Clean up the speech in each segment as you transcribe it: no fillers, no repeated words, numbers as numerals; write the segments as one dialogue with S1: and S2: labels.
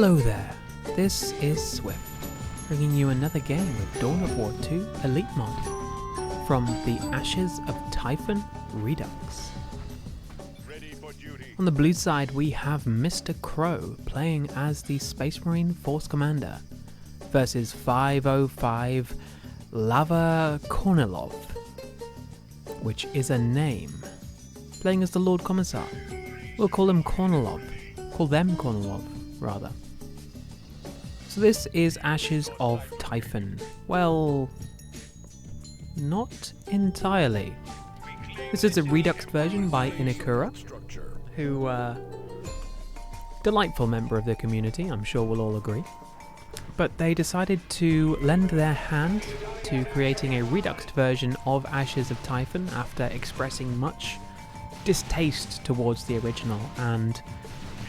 S1: Hello there, this is Swift, bringing you another game of Dawn of War 2 Elite Mod from the Ashes of Typhon Redux. On the blue side we have MrCrow playing as the Space Marine Force Commander versus 505 Lava Kornilov, which is a name, playing as the Lord Commissar. We'll call him Kornilov, call them Kornilov rather. So this is Ashes of Typhon. Well, not entirely. This is a Redux version by Inikura, who, delightful member of the community, I'm sure we'll all agree. But they decided to lend their hand to creating a Reduxed version of Ashes of Typhon after expressing much distaste towards the original, and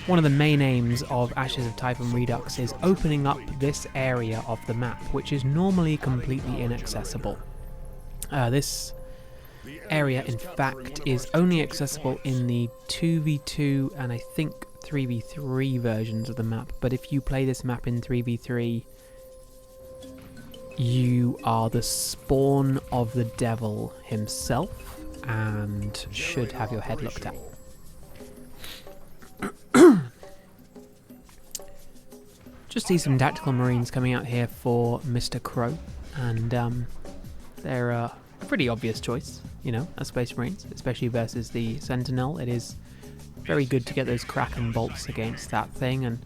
S1: one of the main aims of Ashes of Typhon Redux is opening up this area of the map, which is normally completely inaccessible. This area, in fact, is only accessible in the 2v2 and I think 3v3 versions of the map, but if you play this map in 3v3, you are the spawn of the devil himself and should have your head looked at. Just see some tactical marines coming out here for MrCrow, and they're a pretty obvious choice, you know, as Space Marines, especially versus the Sentinel. It is very good to get those Kraken bolts against that thing, and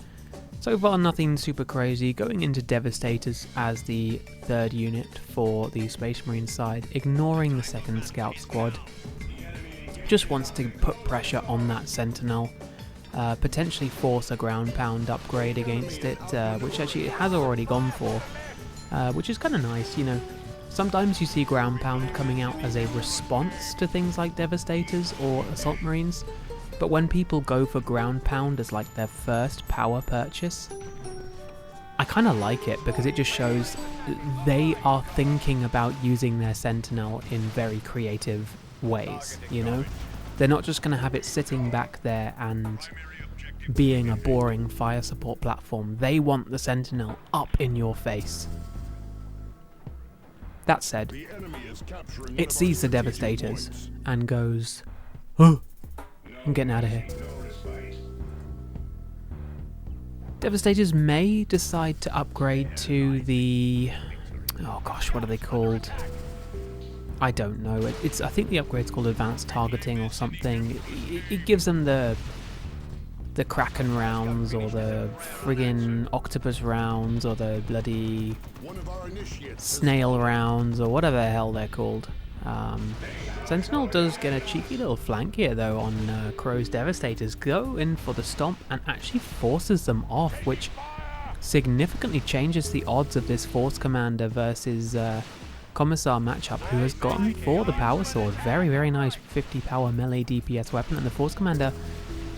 S1: so far nothing super crazy. Going into Devastators as the third unit for the Space Marine side, ignoring the second Scout Squad. Just wants to put pressure on that Sentinel. Potentially force a ground pound upgrade against it, which actually it has already gone for, which is kind of nice, you know. Sometimes you see ground pound coming out as a response to things like Devastators or Assault Marines, but when people go for ground pound as like their first power purchase, I kind of like it because it just shows they are thinking about using their Sentinel in very creative ways, you know. They're not just going to have it sitting back there and being a boring fire support platform. They want the Sentinel up in your face. That said, it sees the Devastators and goes, "Oh, I'm getting out of here." Devastators may decide to upgrade to the... oh gosh, what are they called? I don't know. I think the upgrade's called Advanced Targeting or something. It gives them the Kraken rounds or the friggin' Octopus rounds or the bloody Snail rounds or whatever the hell they're called. Sentinel does get a cheeky little flank here though on Crow's Devastators. Go in for the stomp and actually forces them off, which significantly changes the odds of this Force Commander versus Commissar matchup, who has gone for the Power Sword. Very, very nice 50 power melee DPS weapon, and the Force Commander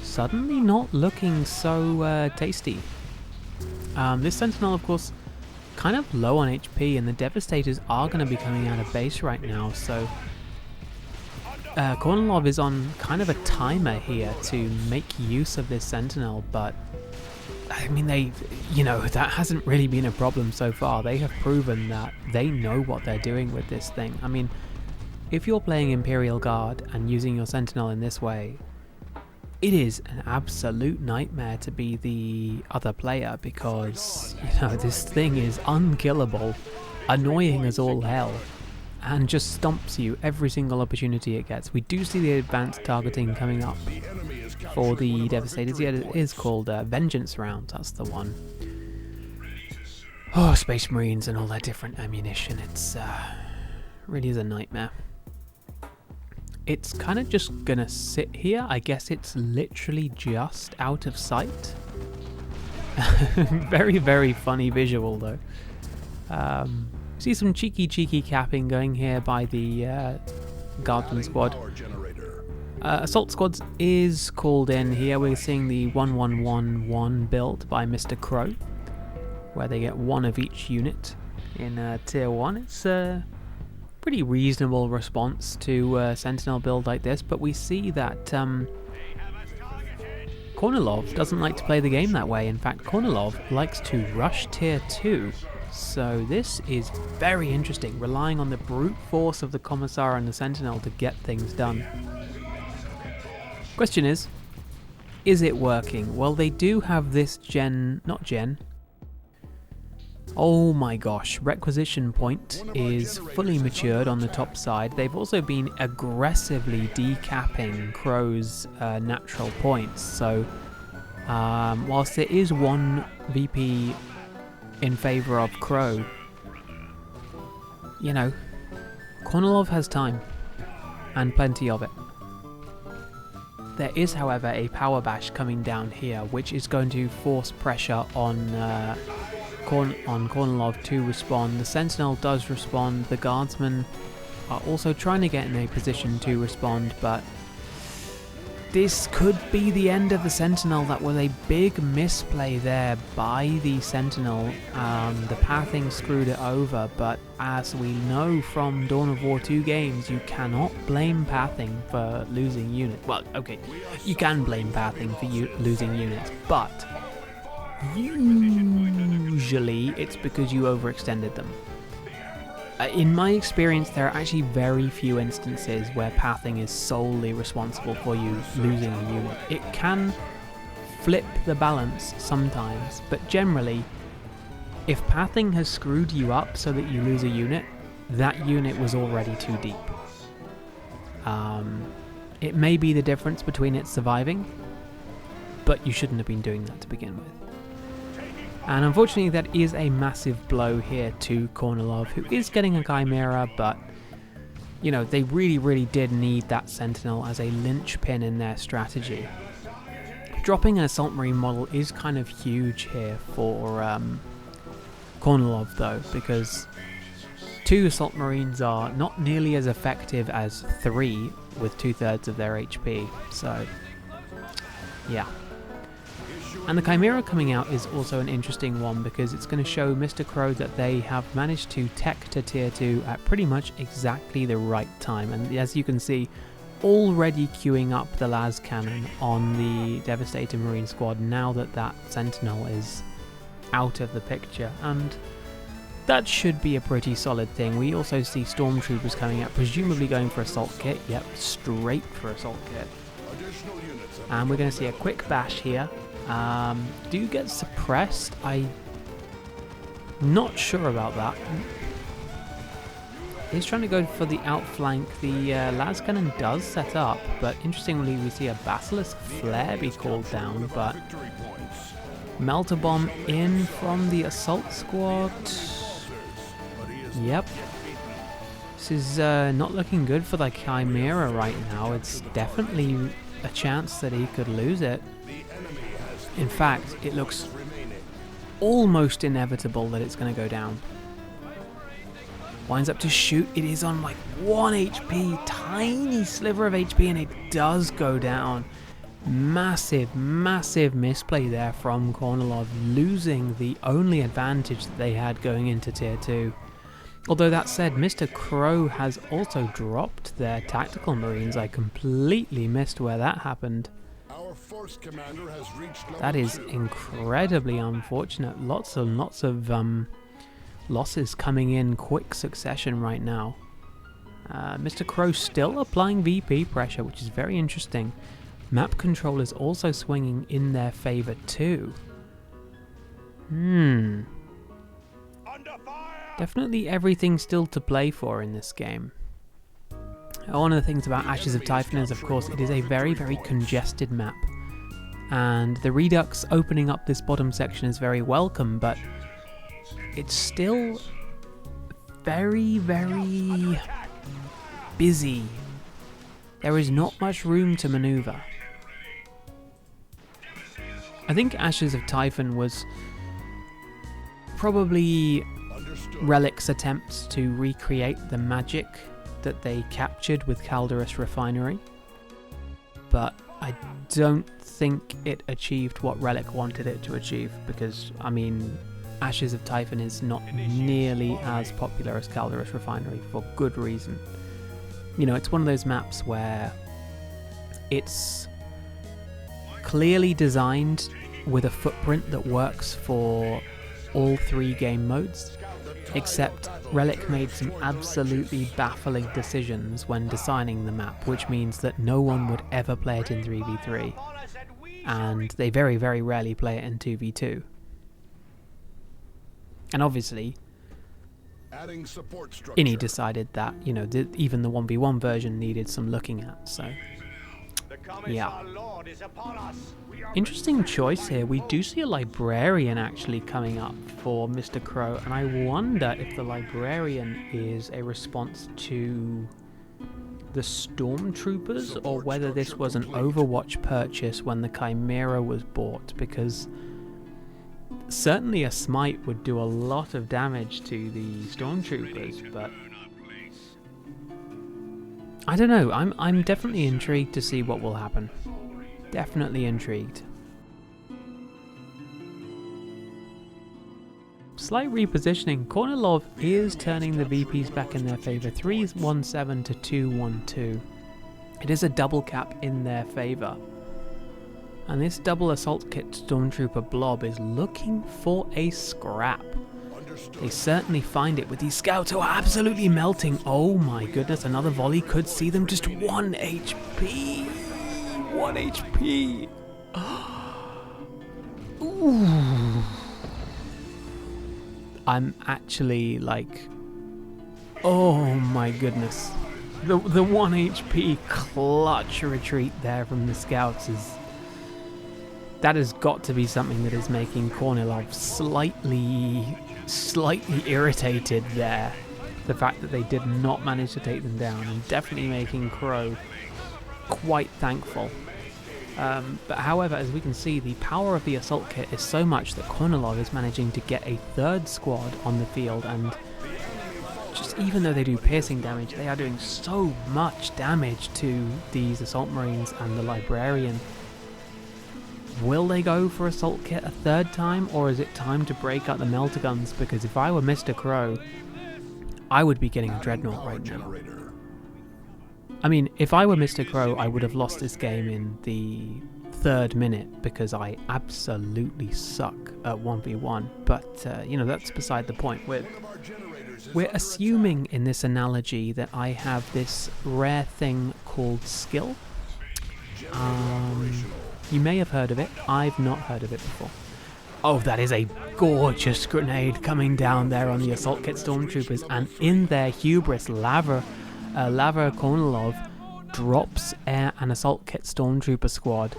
S1: suddenly not looking so tasty. This Sentinel, of course, kind of low on HP, and the Devastators are going to be coming out of base right now, so Kornilov is on kind of a timer here to make use of this Sentinel, but I mean, you know, that hasn't really been a problem so far. They have proven that they know what they're doing with this thing. I mean, if you're playing Imperial Guard and using your Sentinel in this way, it is an absolute nightmare to be the other player because, you know, this thing is unkillable, annoying as all hell, and just stomps you every single opportunity it gets. We do see the Advanced Targeting coming up for the Devastators. Yeah, it is called Vengeance Round, that's the one. Oh, Space Marines and all their different ammunition, it's really is a nightmare. It's kind of just gonna sit here. I guess it's literally just out of sight. Very, very funny visual though. See some cheeky capping going here by the Guardsman squad. Assault squads is called in here. We're seeing the 1111 build by MrCrow, where they get one of each unit in tier 1. It's a pretty reasonable response to a Sentinel build like this, but we see that Kornilov doesn't like to play the game that way. In fact, Kornilov likes to rush tier 2. So this is very interesting, relying on the brute force of the Commissar and the Sentinel to get things done. Question is it working? Well, they do have this oh my gosh, Requisition Point is fully matured on the top side. They've also been aggressively decapping Crow's natural points. So whilst there is one VP in favour of Crow, you know, Kornilov has time, and plenty of it. There is, however, a power bash coming down here, which is going to force pressure on Kornilov to respond. The Sentinel does respond. The Guardsmen are also trying to get in a position to respond, but this could be the end of the Sentinel. That was a big misplay there by the Sentinel. The pathing screwed it over, but as we know from Dawn of War 2 games, you cannot blame pathing for losing units. Well, okay, you can blame pathing for losing units, but usually it's because you overextended them. In my experience, there are actually very few instances where pathing is solely responsible for you losing a unit. It can flip the balance sometimes, but generally, if pathing has screwed you up so that you lose a unit, that unit was already too deep. It may be the difference between it surviving, but you shouldn't have been doing that to begin with. And unfortunately, that is a massive blow here to Kornilov, who is getting a Chimera, but, you know, they really did need that Sentinel as a linchpin in their strategy. Dropping an Assault Marine model is kind of huge here for Kornilov, though, because 2 Assault Marines are not nearly as effective as 3 with 2/3 of their HP, so yeah. And the Chimera coming out is also an interesting one, because it's going to show MrCrow that they have managed to tech to tier 2 at pretty much exactly the right time. And as you can see, already queuing up the las cannon on the Devastator Marine squad now that that Sentinel is out of the picture. And that should be a pretty solid thing. We also see Stormtroopers coming out, presumably going for Assault Kit. Yep, straight for Assault Kit. And we're going to see a quick bash here. Do get suppressed? I'm not sure about that. He's trying to go for the outflank. The las cannon does set up, but interestingly we see a Basilisk Flare be called down, but Melter Bomb in from the assault squad. Yep. This is not looking good for the Chimera right now. It's definitely a chance that he could lose it. In fact, it looks almost inevitable that it's going to go down. Winds up to shoot. It is on like 1 HP, tiny sliver of HP, and it does go down. Massive misplay there from Kornilov, losing the only advantage that they had going into tier 2. Although that said, MrCrow has also dropped their tactical marines. I completely missed where that happened. That is incredibly unfortunate. Lots of losses coming in quick succession right now. MrCrow still applying VP pressure, which is very interesting. Map control is also swinging in their favour too. Definitely everything still to play for in this game. One of the things about Ashes of Typhon is, of course, it is a very congested map. And the Redux opening up this bottom section is very welcome, but it's still very busy. There is not much room to maneuver. I think Ashes of Typhon was probably Relic's attempts to recreate the magic that they captured with Calderus Refinery, but I don't think it achieved what Relic wanted it to achieve, because, I mean, Ashes of Typhon is not nearly as popular as Calderus Refinery for good reason. You know, it's one of those maps where it's clearly designed with a footprint that works for all 3 game modes, except Relic made some absolutely baffling decisions when designing the map, which means that no one would ever play it in 3v3, and they very, very rarely play it in 2v2. And obviously, Innie decided that, you know, even the 1v1 version needed some looking at, so yeah. Interesting choice here. We do see a librarian actually coming up for MrCrow, and I wonder if the librarian is a response to the stormtroopers, or whether this was an Overwatch purchase when the Chimera was bought, because certainly a smite would do a lot of damage to the stormtroopers, but I don't know. I'm definitely intrigued to see what will happen. Definitely intrigued. Slight repositioning. Kornilov is turning the VPs back in their favour. 3-1-7 to 2-1-2. It is a double cap in their favour. And this double assault kit stormtrooper blob is looking for a scrap. They certainly find it with these scouts who are absolutely melting. Oh my goodness, another volley could see them just 1 HP. 1 HP. Ooh. I'm actually like, oh my goodness. The 1 HP clutch retreat there from the scouts is... that has got to be something that is making Kornilov slightly irritated there. The fact that they did not manage to take them down, and definitely making Crow quite thankful. But however, as we can see, the power of the assault kit is so much that Kornilov is managing to get a 3rd squad on the field, and just even though they do piercing damage, they are doing so much damage to these assault marines and the librarian. Will they go for assault kit a 3rd time, or is it time to break out the melter guns? Because if I were MrCrow, I would be getting a dreadnought right now. I mean, if I were MrCrow, I would have lost this game in the 3rd minute, because I absolutely suck at 1v1. But, you know, that's beside the point. We're assuming in this analogy that I have this rare thing called skill. You may have heard of it. I've not heard of it before. Oh, that is a gorgeous grenade coming down there on the assault kit stormtroopers, and in their hubris, Lava Kornilov drops an assault kit stormtrooper squad,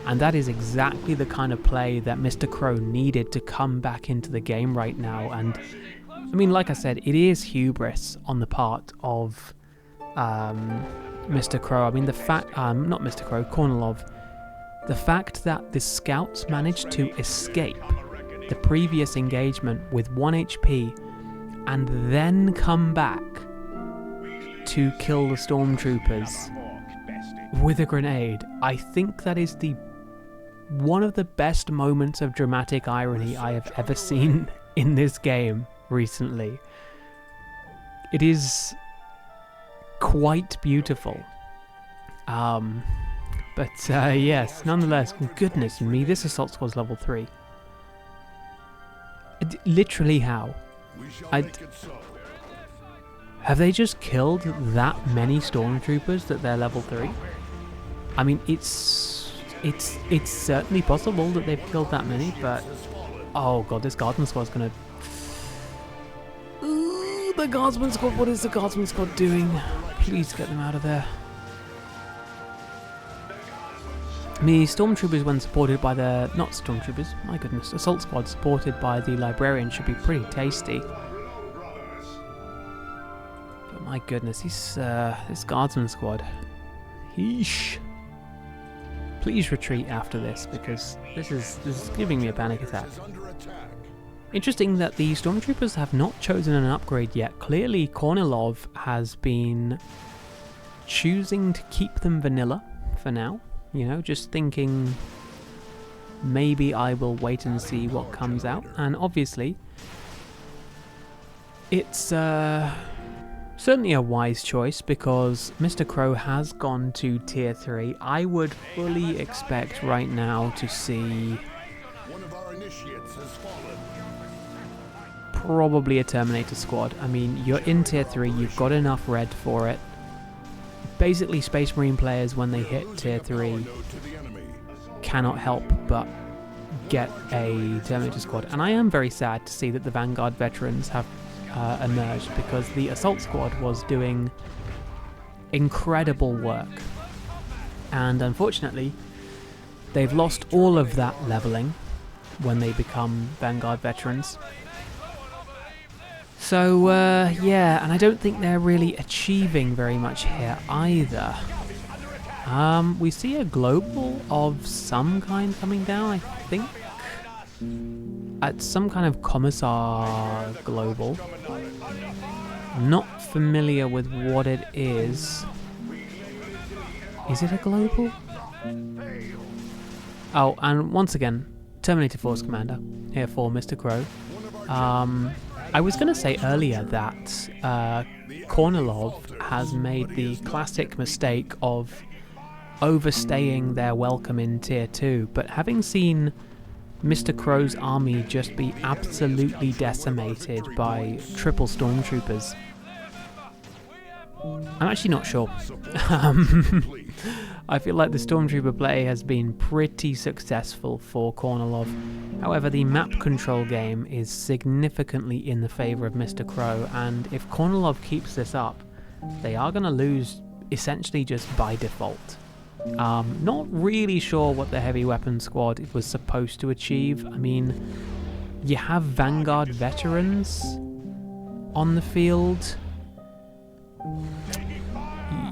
S1: and that is exactly the kind of play that Crow needed to come back into the game right now. And I mean, like I said, it is hubris on the part of Crow. I mean, the fact, not Crow, Kornilov. The fact that the scouts managed to escape the previous engagement with 1 HP and then come back to kill the stormtroopers with a grenade, I think that is one of the best moments of dramatic irony I have ever seen in this game recently. It is quite beautiful. But yes, nonetheless, goodness me, this assault squad's level 3. Literally how? Have they just killed that many stormtroopers that they're level 3? I mean, it's certainly possible that they've killed that many, but oh god, this guardsman squad's gonna... Ooh, the guardsman squad, what is the guardsman squad doing? Please get them out of there. The stormtroopers, when supported by the... not stormtroopers, my goodness, assault squad supported by the librarian should be pretty tasty. But my goodness, this guardsman squad. Yeesh. Please retreat after this, because this is giving me a panic attack. Interesting that the stormtroopers have not chosen an upgrade yet. Clearly Kornilov has been choosing to keep them vanilla for now. You know, just thinking maybe I will wait and see what comes out. And obviously, it's Certainly a wise choice, because MrCrow has gone to tier 3. I would fully expect right now to see
S2: One of our initiates has fallen.
S1: probably a Terminator squad. I mean, you're in tier 3, you've got enough red for it. Basically, Space Marine players, when they hit tier 3, cannot help but get a Terminator squad. And I am very sad to see that the Vanguard veterans have emerged, because the Assault squad was doing incredible work. And unfortunately, they've lost all of that leveling when they become Vanguard veterans. So, yeah, and I don't think they're really achieving very much here either. We see a global of some kind coming down, I think. At some kind of Commissar global. Not familiar with what it is. Is it a global? Oh, and once again, Terminator Force Commander, here for MrCrow. I was going to say earlier that Kornilov has made the classic mistake of overstaying their welcome in tier 2, but having seen MrCrow's army just be absolutely decimated by triple stormtroopers, I'm actually not sure. I feel like the stormtrooper play has been pretty successful for Kornilov. However, the map control game is significantly in the favour of MrCrow, and if Kornilov keeps this up, they are going to lose essentially just by default. Not really sure what the heavy weapon squad was supposed to achieve. I mean, you have Vanguard veterans on the field.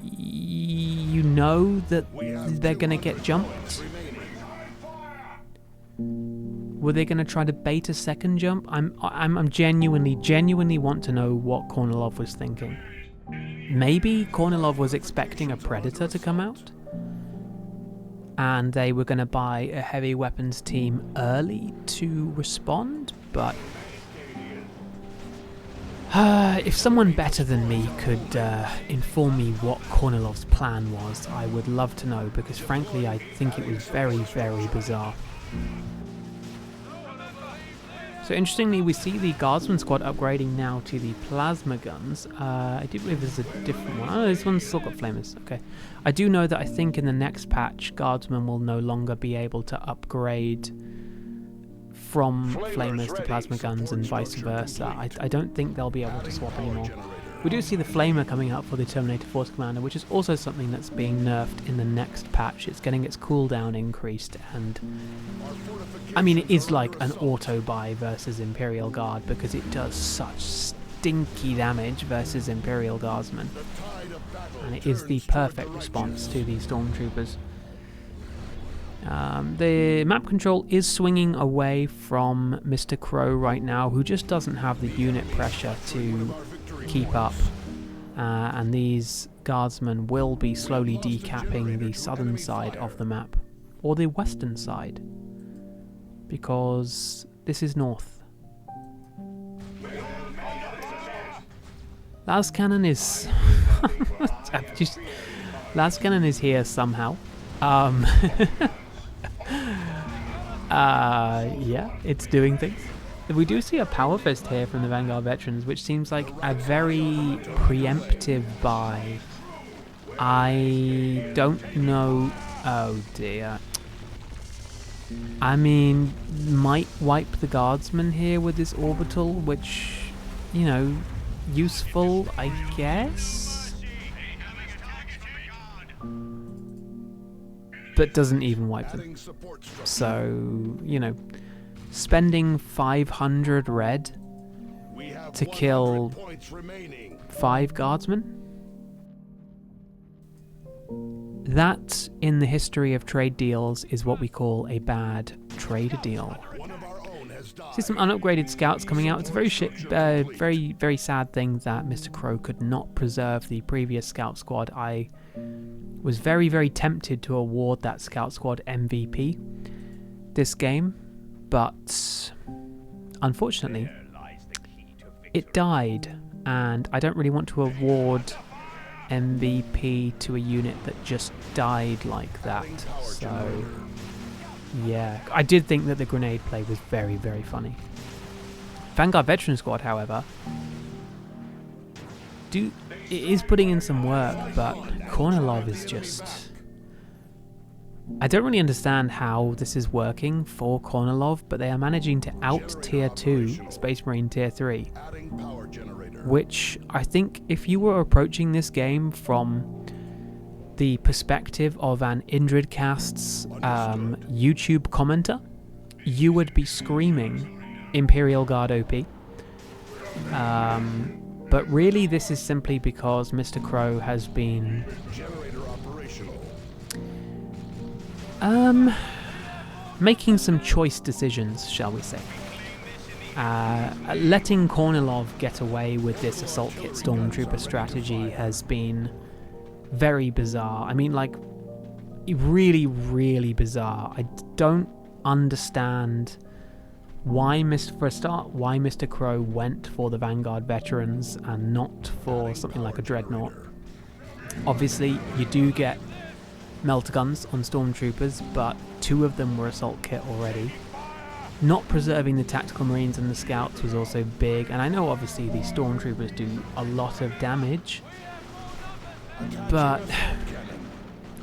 S1: You know that they're going to get jumped. Were they going to try to bait a second jump? I'm genuinely want to know what Kornilov was thinking. Maybe Kornilov was expecting a Predator to come out, and they were going to buy a heavy weapons team early to respond, but if someone better than me could inform me what Kornilov's plan was, I would love to know, because frankly I think it was very, very bizarre. So interestingly, we see the Guardsman squad upgrading now to the plasma guns. I do believe there's a different one. Oh, this one's still got flamers. Okay. I do know that I think in the next patch, Guardsmen will no longer be able to upgrade from flamers to plasma guns and vice versa. I don't think they'll be able to swap anymore. We do see the flamer coming out for the Terminator Force Commander, which is also something that's being nerfed in the next patch. It's getting its cooldown increased, and I mean, it is like an auto buy versus Imperial Guard, because it does such stinky damage versus Imperial Guardsmen, and it is the perfect response to these Stormtroopers. The map control is swinging away from MrCrow right now, who just doesn't have the unit pressure to keep up, and these guardsmen will be slowly decapping the southern side of the map, or the western side, because this is north. Lascannon is Lascannon is here somehow. Yeah, it's doing things. We do see a Power Fist here from the Vanguard veterans, which seems like a very preemptive buy. I don't know. Oh dear. I mean, might wipe the Guardsman here with this orbital, which, you know, useful, I guess? But doesn't even wipe them. So, you know, spending 500 red to kill 5 guardsmen? That, in the history of trade deals, is what we call a bad trade deal. See some unupgraded scouts coming out. It's a very sad thing that MrCrow could not preserve the previous scout squad. I was very tempted to award that scout squad MVP this game, but unfortunately it died and I don't really want to award MVP to a unit that just died like that. So yeah, I did think that the grenade play was very, very funny. Vanguard Veteran Squad, however, it is putting in some work, but Kornilov is just... I don't really understand how this is working for Kornilov, but they are managing to out Tier 2 Space Marine Tier 3, which I think if you were approaching this game from the perspective of an Indridcast's YouTube commenter, you would be screaming Imperial Guard OP. But really this is simply because MrCrow has been making some choice decisions, shall we say. Letting Kornilov get away with this Assault Kit Stormtrooper strategy has been very bizarre. I mean, like, really, really bizarre. I don't understand why MrCrow went for the Vanguard Veterans and not for something like a Dreadnought. Obviously, you do get melter guns on Stormtroopers, but 2 of them were Assault Kit already. Not preserving the Tactical Marines and the Scouts was also big, and I know obviously the Stormtroopers do a lot of damage, but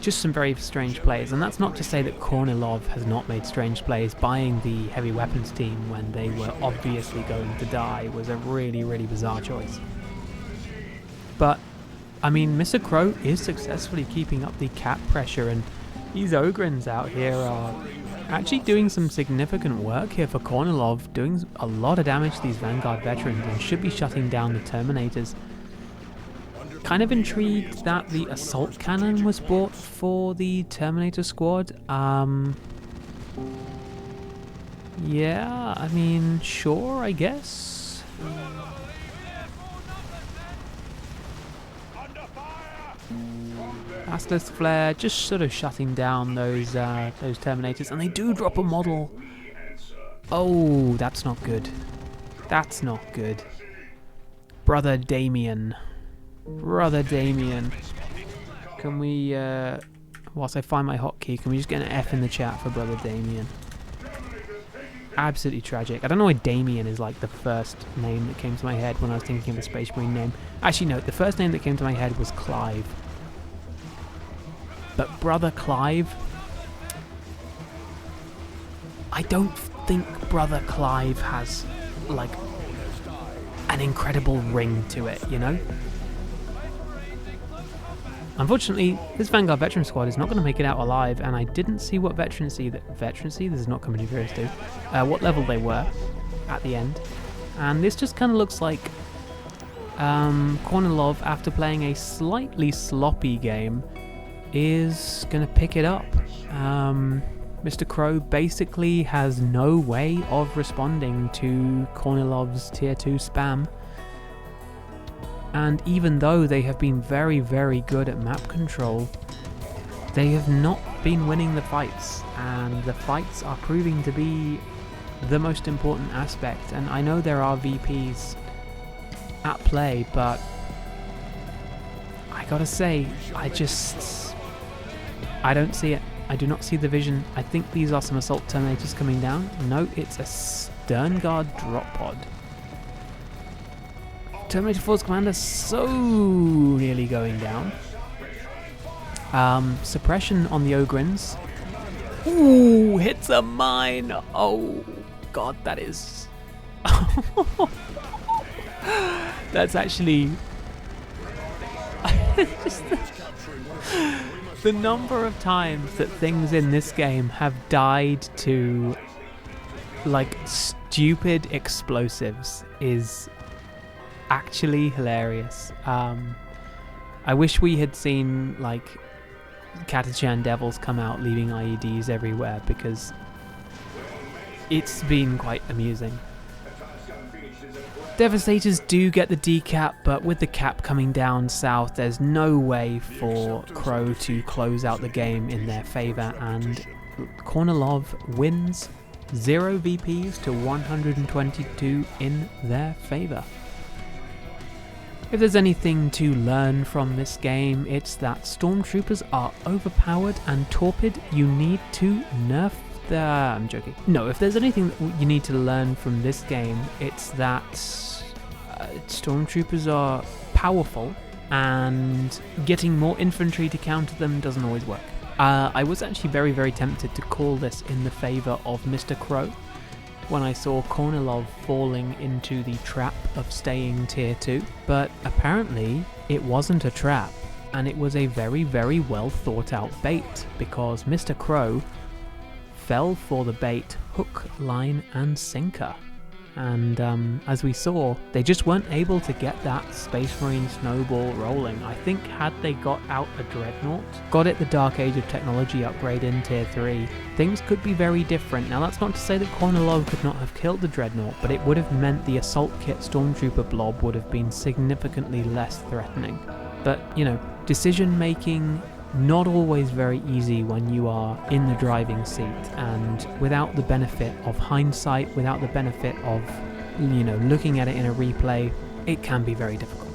S1: just some very strange plays. And that's not to say that Kornilov has not made strange plays. Buying the heavy weapons team when they were obviously going to die was a really, really bizarre choice. But I mean, MrCrow is successfully keeping up the cap pressure, and these Ogrins out here are actually doing some significant work here for Kornilov, doing a lot of damage to these Vanguard Veterans and should be shutting down the Terminators. Kind of intrigued that the Assault Cannon was bought for the Terminator squad. Yeah, I mean, sure, I guess. Basilisk Flare, just sort of shutting down those Terminators, and they do drop a model. Oh, that's not good. That's not good. Brother Damien. Can we, whilst I find my hotkey, can we just get an F in the chat for Brother Damien? Absolutely tragic. I don't know why Damien is like the first name that came to my head when I was thinking of a Space Marine name. Actually, no, the first name that came to my head was Clive. But Brother Clive, I don't think Brother Clive has, like, an incredible ring to it, you know? Unfortunately, this Vanguard Veteran Squad is not going to make it out alive, and I didn't see what veterancy, this is not coming to Furious 2, what level they were at the end. And this just kind of looks like Kornilov, after playing a slightly sloppy game, is going to pick it up. MrCrow basically has no way of responding to Kornilov's Tier 2 spam. And even though they have been very, very good at map control, they have not been winning the fights. And the fights are proving to be the most important aspect. And I know there are VPs at play, but I gotta say, I don't see it. I do not see the vision. I think these are some Assault Terminators coming down. No, it's a Stern Guard drop pod. Terminator Force Commander so nearly going down. Suppression on the Ogrins. Ooh, hits a mine. Oh, God, that is... That's actually... Just the number of times that things in this game have died to, like, stupid explosives is actually hilarious. I wish we had seen, like, Catachan Devils come out leaving IEDs everywhere, because it's been quite amusing. Devastators do get the decap, but with the cap coming down south, there's no way for Crow to close out the game in their favour, and Kornilov wins 0 VPs to 122 in their favour. If there's anything to learn from this game, it's that stormtroopers are overpowered and torpid. You need to nerf the... I'm joking. No, if there's anything that you need to learn from this game, it's that stormtroopers are powerful and getting more infantry to counter them doesn't always work. I was actually very, very tempted to call this in the favour of MrCrow when I saw Kornilov falling into the trap of staying tier 2, but apparently it wasn't a trap, and it was a very, very well thought out bait, because MrCrow fell for the bait hook, line and sinker. And as we saw, they just weren't able to get that Space Marine snowball rolling. I think had they got out a Dreadnought, got it the Dark Age of Technology upgrade in tier 3, things could be very different. Now that's not to say that Kornilov could not have killed the Dreadnought, but it would have meant the Assault Kit Stormtrooper blob would have been significantly less threatening. But, you know, decision making, not always very easy when you are in the driving seat, and without the benefit of hindsight, without the benefit of, you know, looking at it in a replay, it can be very difficult.